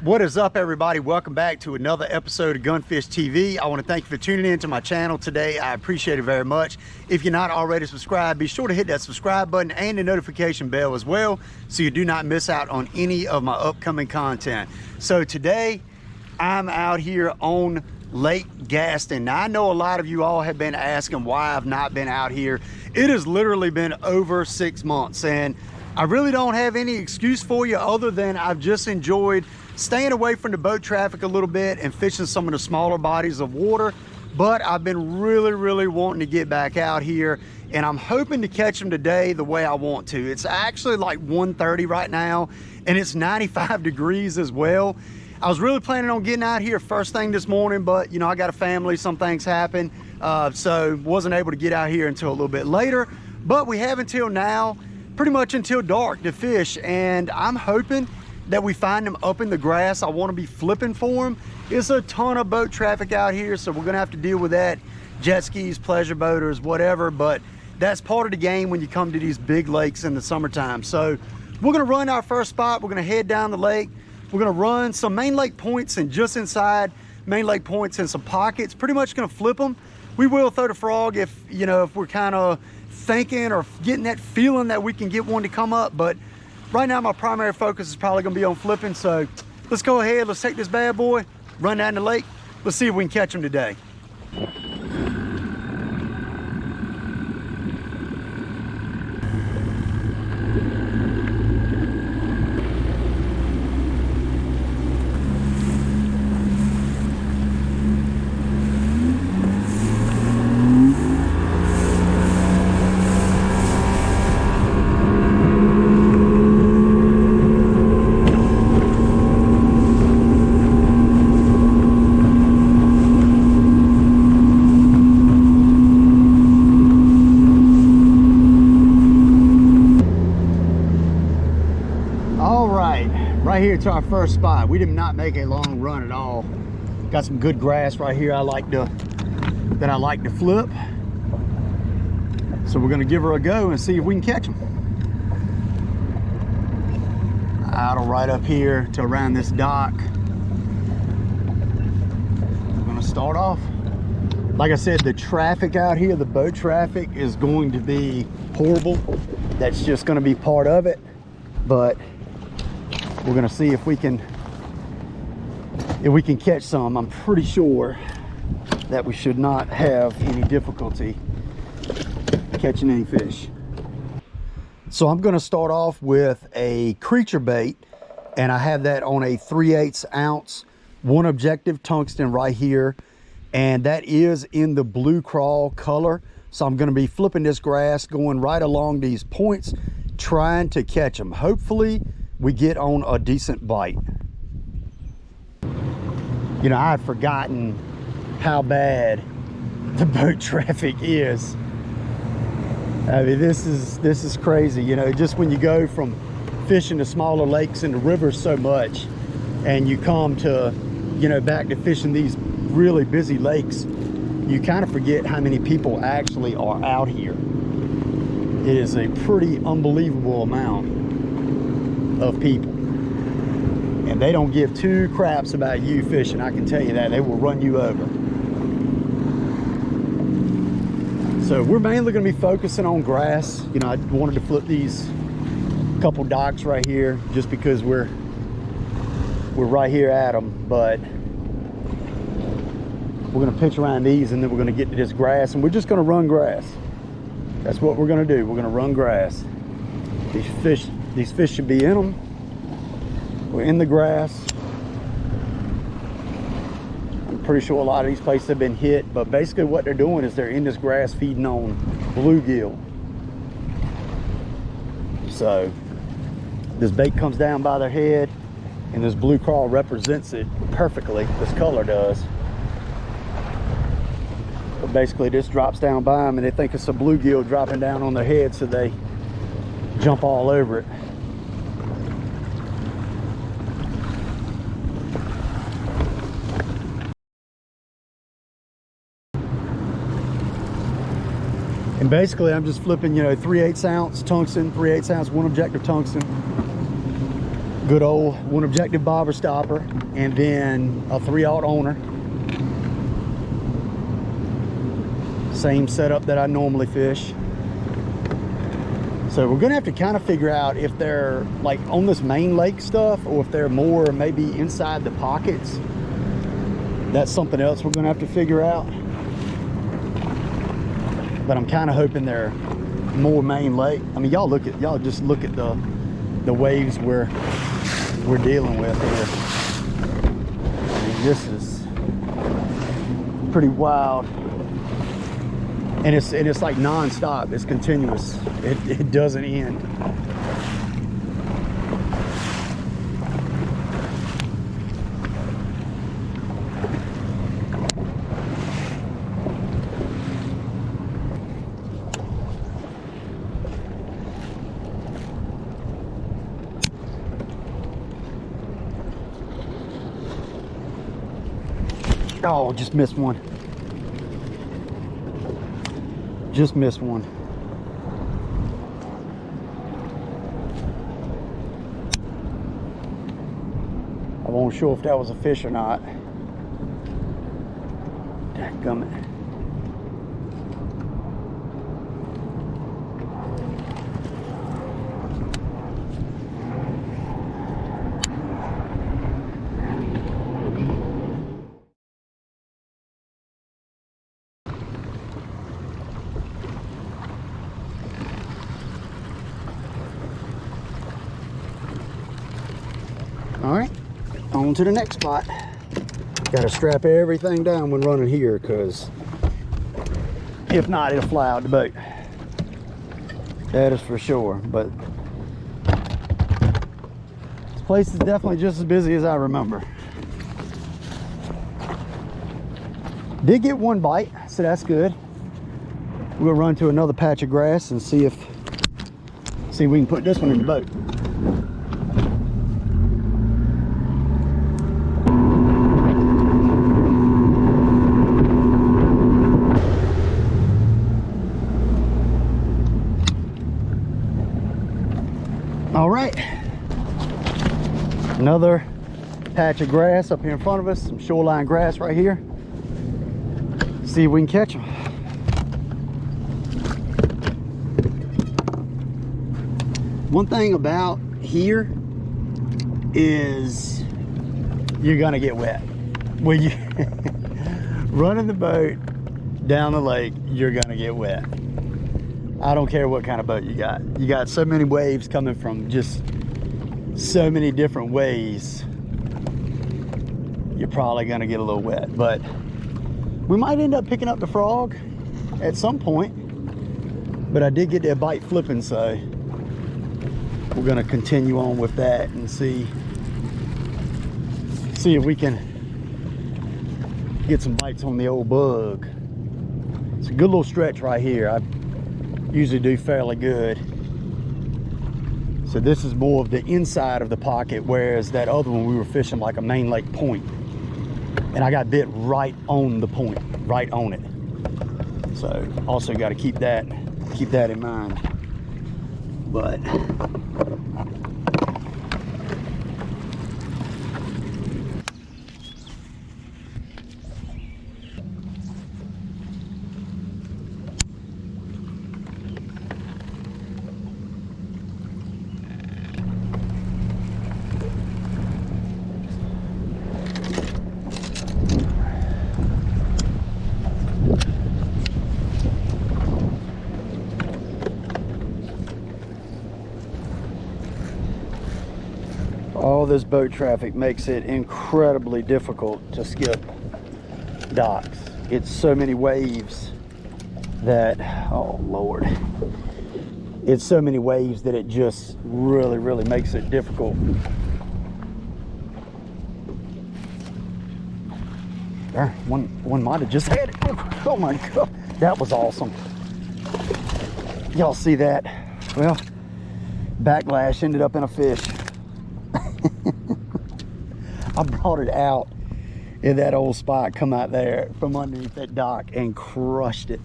What is up, everybody? Welcome back to another episode of Gunfish TV. I want to thank you for tuning in to my channel today. I appreciate it very much. If you're not already subscribed, be sure to hit that subscribe button and the notification bell as well, so you do not miss out on any of my upcoming content. So today, I'm out here on Lake Gaston. Now, I know a lot of you all have been asking why I've not been out here. It has literally been over 6 months, and I really don't have any excuse for you other than I've just enjoyed staying away from the boat traffic a little bit and fishing some of the smaller bodies of water. But I've been really wanting to get back out here, and I'm hoping to catch them today the way I want to. It's actually like 1:30 right now, and it's 95 degrees as well. I was really planning on getting out here first thing this morning, but you know, I got a family, some things happen, so wasn't able to get out here until a little bit later. But we have until now, pretty much until dark, to fish, and I'm hoping that we find them up in the grass. I want to be flipping for them. It's a ton of boat traffic out here, so we're gonna have to deal with that. Jet skis, pleasure boaters, whatever, but that's part of the game when you come to these big lakes in the summertime. So we're gonna run our first spot. We're gonna head down the lake. We're gonna run some main lake points, and just inside main lake points in some pockets, pretty much gonna flip them. We will throw the frog if, you know, if we're kind of thinking or getting that feeling that we can get one to come up, but right now my primary focus is probably gonna be on flipping. So let's go ahead, let's take this bad boy, run down the lake. Let's see if we can catch them today. Right here to our first spot. We did not make a long run at all. Got some good grass right here. I like to flip. So we're gonna give her a go and see if we can catch them. Idle right up here to around this dock. We're gonna start off. Like I said, the traffic out here, the boat traffic, is going to be horrible. That's just gonna be part of it. But we're gonna see if we can catch some. I'm pretty sure that we should not have any difficulty catching any fish. So I'm gonna start off with a creature bait, and I have that on a 3/8 ounce, one objective tungsten right here, and that is in the blue crawl color. So I'm gonna be flipping this grass, going right along these points, trying to catch them. Hopefully we get on a decent bite. You know, I had forgotten how bad the boat traffic is. I mean, this is crazy. You know, just when you go from fishing the smaller lakes and the rivers so much, and you come to, you know, back to fishing these really busy lakes, you kind of forget how many people actually are out here. It is a pretty unbelievable amount of people, and they don't give two craps about you fishing. I can tell you that. They will run you over. So we're mainly going to be focusing on grass. You know, I wanted to flip these couple docks right here just because we're right here at them, but we're going to pitch around these, and then we're going to get to this grass, and we're just going to run grass. That's what we're going to do. We're going to run grass. These fish should be in them. We're in the grass. I'm pretty sure a lot of these places have been hit, but basically what they're doing is they're in this grass feeding on bluegill. So this bait comes down by their head, and this blue crawl represents it perfectly. This color does. But basically this drops down by them, and they think it's a bluegill dropping down on their head, so they jump all over it. And basically I'm just flipping, you know, 3/8 ounce tungsten, 3/8 ounce, one objective tungsten. Good old one objective bobber stopper, and then a 3/0 owner. Same setup that I normally fish. So we're gonna have to kind of figure out if they're like on this main lake stuff, or if they're more maybe inside the pockets. That's something else we're gonna have to figure out. But I'm kind of hoping they're more main lake. I mean, y'all just look at the waves we're dealing with here. I mean, this is pretty wild. And it's like non-stop. It's continuous. It doesn't end. Oh, just missed one. Just missed one. I wasn't sure if that was a fish or not. Dadgummit. All right, on to the next spot. Got to strap everything down when running here, because if not, it'll fly out the boat. That is for sure. But this place is definitely just as busy as I remember. Did get one bite, so that's good. We'll run to another patch of grass and see if we can put this one in the boat. All right, another patch of grass up here in front of us, some shoreline grass right here. See if we can catch them. One thing about here is you're gonna get wet. When you running the boat down the lake, you're gonna get wet. I don't care what kind of boat you got. You got so many waves coming from just so many different ways. You're probably gonna get a little wet, but we might end up picking up the frog at some point. But I did get that bite flipping, so we're gonna continue on with that and see if we can get some bites on the old bug. It's a good little stretch right here. I usually do fairly good. So this is more of the inside of the pocket, whereas that other one we were fishing like a main lake point, and I got bit right on the point, right on it. So also got to keep that in mind. But all this boat traffic makes it incredibly difficult to skip docks. It's so many waves that, oh Lord, it's so many waves that it just really makes it difficult. There, one might have just had it. Oh my God, that was awesome. Y'all see that? Well, backlash ended up in a fish. I brought it out in that old spot, come out there from underneath that dock and crushed it.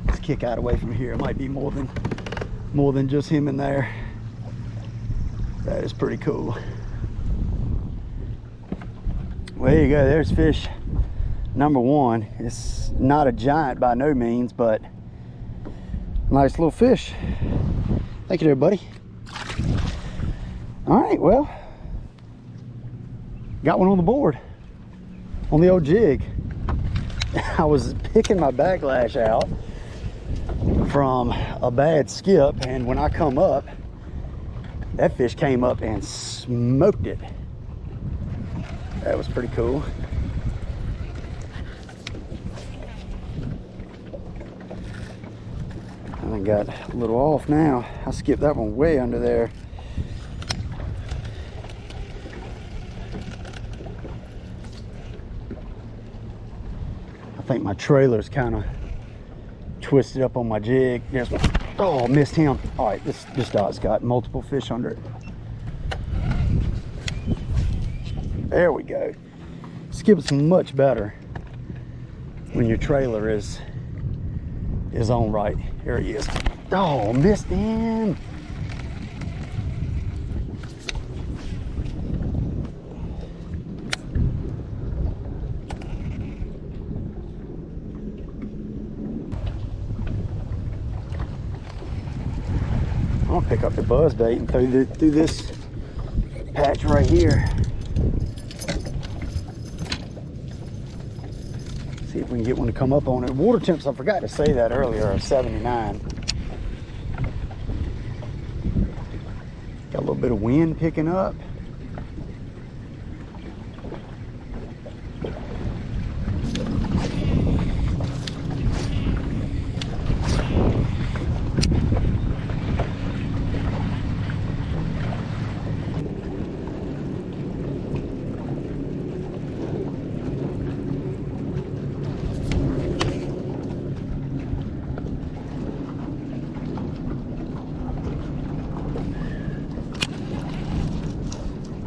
Let's kick out away from here. It might be more than just him in there. That is pretty cool. Well, there you go. There's fish number one. It's not a giant by no means, but nice little fish. Thank you there, buddy. All right, well, got one on the board on the old jig. I was picking my backlash out from a bad skip, and when I come up, that fish came up and smoked it. That was pretty cool. I got a little off now. I skipped that one way under there. I think my trailer's kind of twisted up on my jig. There's one. Oh, missed him. All right, this dot's got multiple fish under it. There we go. Skip's much better when your trailer is on right. Here he is. Oh, missed him. I'll pick up the buzz bait and through this patch right here. See if we can get one to come up on it. Water temps, I forgot to say that earlier, are 79. Got a little bit of wind picking up.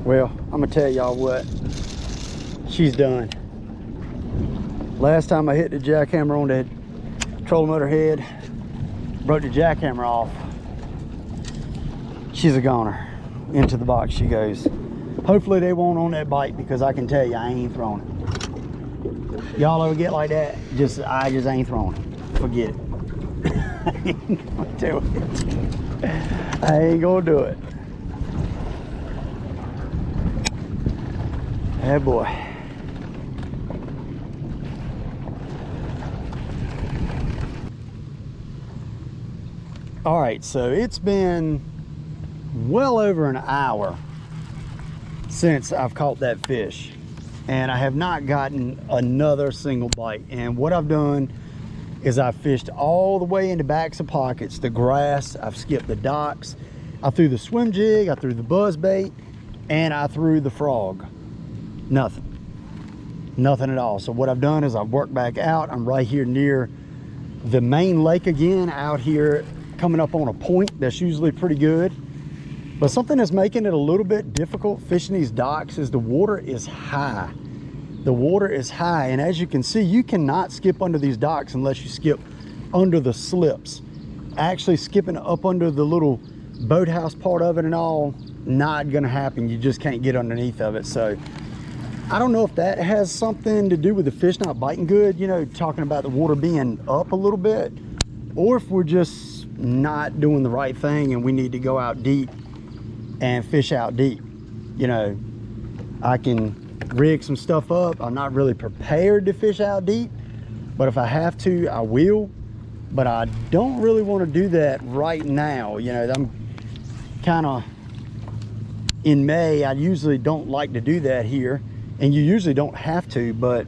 Well, I'm gonna tell y'all what, she's done. Last time I hit the jackhammer on that trolling motor head, broke the jackhammer off. She's a goner. Into the box she goes. Hopefully they won't on that bite, because I can tell you I ain't throwing it. Y'all ever get like that? I just ain't throwing it. Forget it. I ain't gonna do it. I ain't gonna do it. Yeah, boy. All right, so it's been well over an hour since I've caught that fish, and I have not gotten another single bite. And what I've done is I've fished all the way into backs of pockets, the grass, I've skipped the docks, I threw the swim jig, I threw the buzz bait, and I threw the frog. Nothing at all. So what I've done is I've worked back out. I'm right here near the main lake again, out here coming up on a point that's usually pretty good. But something that's making it a little bit difficult fishing these docks is the water is high. The water is high, and as you can see, you cannot skip under these docks unless you skip under the slips. Actually skipping up under the little boathouse part of it and all, not gonna happen. You just can't get underneath of it. So I don't know if that has something to do with the fish not biting good, you know, talking about the water being up a little bit, or if we're just not doing the right thing and we need to go out deep and fish out deep. You know, I can rig some stuff up. I'm not really prepared to fish out deep, but if I have to, I will. But I don't really want to do that right now. You know, I'm kind of in May. I usually don't like to do that here, and you usually don't have to, but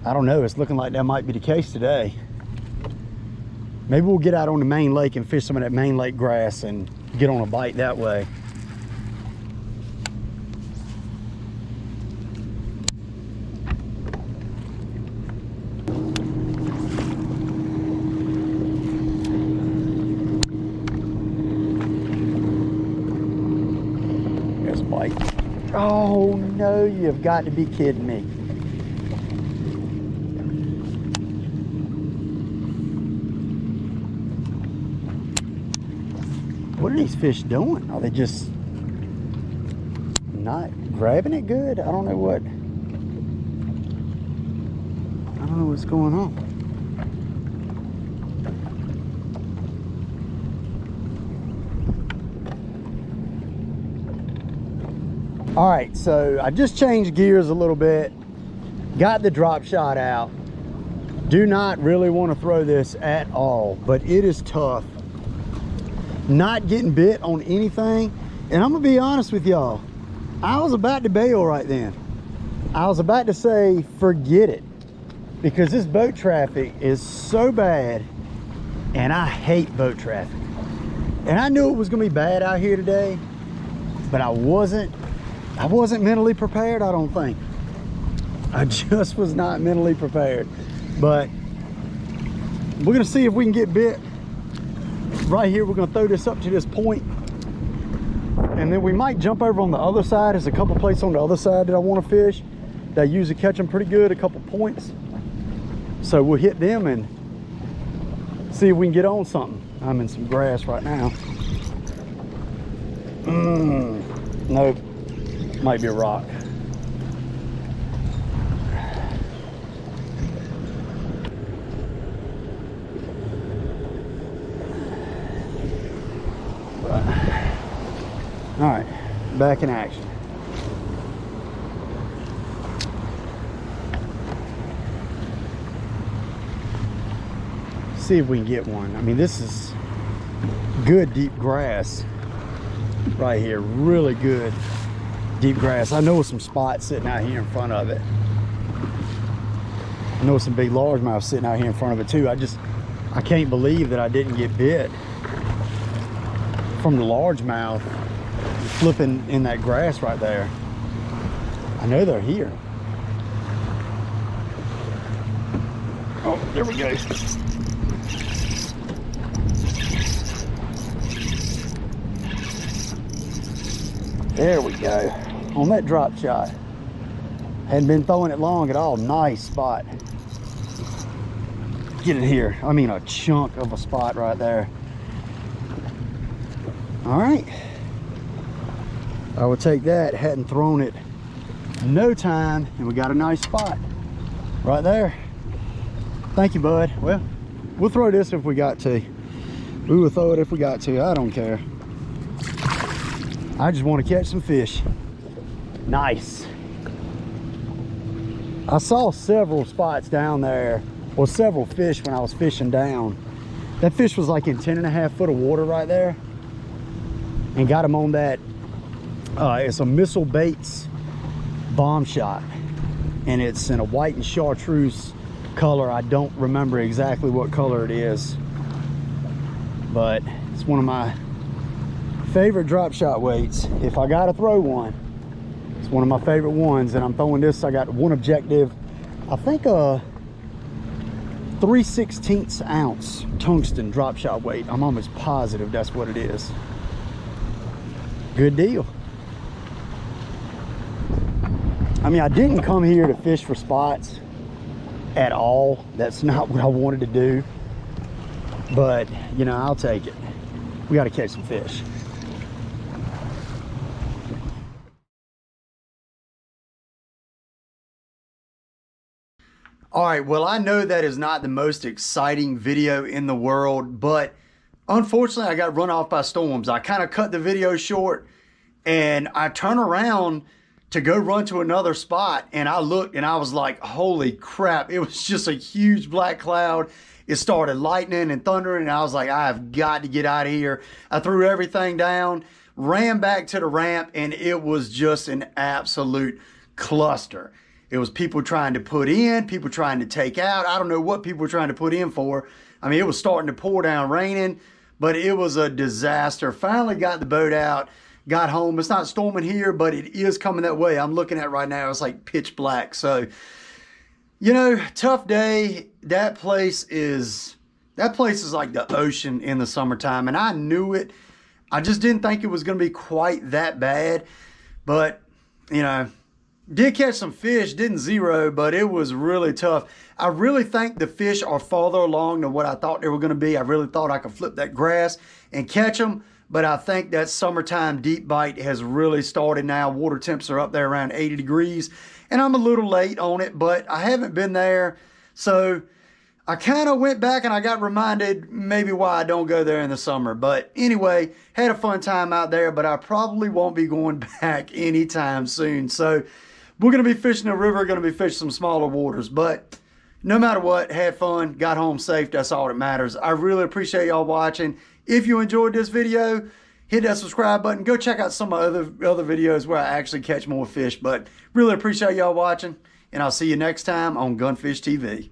I don't know. It's looking like that might be the case today. Maybe we'll get out on the main lake and fish some of that main lake grass and get on a bite that way. There's a bite. Oh no, you've got to be kidding me. What are these fish doing? Are they just not grabbing it good. I don't know what's going on. All right, so I just changed gears a little bit, got the drop shot out. Do not really want to throw this at all, but it is tough. Not getting bit on anything. And I'm gonna be honest with y'all, I was about to bail right then. I was about to say, forget it, because this boat traffic is so bad, and I hate boat traffic. And I knew it was gonna be bad out here today, but I wasn't mentally prepared, I don't think. I just was not mentally prepared. But we're gonna see if we can get bit. Right here, we're gonna throw this up to this point, and then we might jump over on the other side. There's a couple places on the other side that I wanna fish that usually catch them pretty good, a couple points. So we'll hit them and see if we can get on something. I'm in some grass right now. Nope. Might be a rock. All right, back in action. See if we can get one. I mean, this is good deep grass right here. Really good deep grass. I know some spots sitting out here in front of it. I know some big largemouth sitting out here in front of it too. I can't believe that I didn't get bit from the largemouth flipping in that grass right there. I know they're here. Oh, there we go. There we go. On that drop shot. Hadn't been throwing it long at all. Nice spot. Get it here. I mean, a chunk of a spot right there. All right. I will take that. Hadn't thrown it no time, and we got a nice spot right there. Thank you, bud. Well, we'll throw this if we got to. We will throw it if we got to. I don't care. I just want to catch some fish. Nice. I saw several spots down there, or several fish when I was fishing down. That fish was like in 10.5 foot of water right there, and got him on that. It's a Missile Baits bomb shot, and it's in a white and chartreuse color. I don't remember exactly what color it is, but it's one of my favorite drop shot weights. If I gotta throw one, it's one of my favorite ones, and I'm throwing this. I got one objective, I think a 3/16 ounce tungsten drop shot weight. I'm almost positive that's what it is. Good deal. I mean, I didn't come here to fish for spots at all. That's not what I wanted to do, but you know, I'll take it. We got to catch some fish. All right, well, I know that is not the most exciting video in the world, but unfortunately I got run off by storms. I kind of cut the video short, and I turn around to go run to another spot, and I looked and I was like, holy crap, it was just a huge black cloud. It started lightning and thundering, and I was like, I have got to get out of here. I threw everything down, ran back to the ramp, and it was just an absolute cluster. It was people trying to put in, people trying to take out. I don't know what people were trying to put in for. I mean, it was starting to pour down raining, but it was a disaster. Finally got the boat out, got home. It's not storming here, but it is coming that way. I'm looking at right now, it's like pitch black. So, you know, tough day. That place is like the ocean in the summertime, and I knew it. I just didn't think it was going to be quite that bad, but, you know, did catch some fish, didn't zero, but it was really tough. I really think the fish are farther along than what I thought they were going to be. I really thought I could flip that grass and catch them, but I think that summertime deep bite has really started now. Water temps are up there around 80 degrees, and I'm a little late on it, but I haven't been there. So I kind of went back and I got reminded maybe why I don't go there in the summer. But anyway, had a fun time out there, but I probably won't be going back anytime soon. So we're going to be fishing the river, going to be fishing some smaller waters, but no matter what, had fun, got home safe. That's all that matters. I really appreciate y'all watching. If you enjoyed this video, hit that subscribe button. Go check out some of other videos where I actually catch more fish. But really appreciate y'all watching, and I'll see you next time on Gunfish TV.